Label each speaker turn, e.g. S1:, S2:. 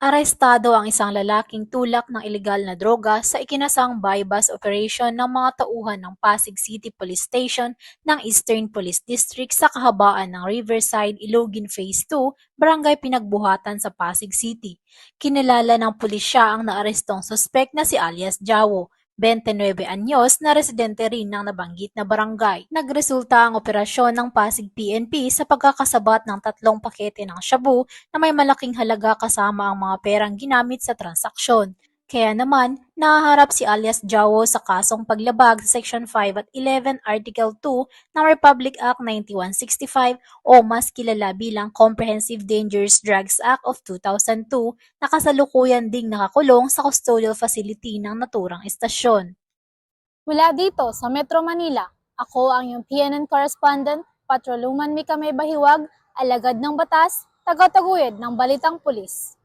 S1: Arestado ang isang lalaking tulak ng ilegal na droga sa ikinasang buy-bus operation ng mga tauhan ng Pasig City Police Station ng Eastern Police District sa kahabaan ng Riverside, Ilogin Phase 2, Barangay Pinagbuhatan sa Pasig City. Kinilala ng pulisya ang naarestong suspek na si alias Jawo, 29 anyos na residente rin ng nabanggit na barangay. Nagresulta ang operasyon ng Pasig PNP sa pagkakasabat ng 3 pakete ng shabu na may malaking halaga kasama ang mga perang ginamit sa transaksyon. Kaya naman, nahaharap si alias Jawo sa kasong paglabag sa Section 5 at 11 Article 2 ng Republic Act 9165 o mas kilala bilang Comprehensive Dangerous Drugs Act of 2002 na kasalukuyan ding nakakulong sa custodial facility ng naturang istasyon.
S2: Mula dito sa Metro Manila, ako ang iyong PNN correspondent, Patroluman Mika May Bahiwag, alagad ng batas, taga-taguyod ng Balitang Pulis.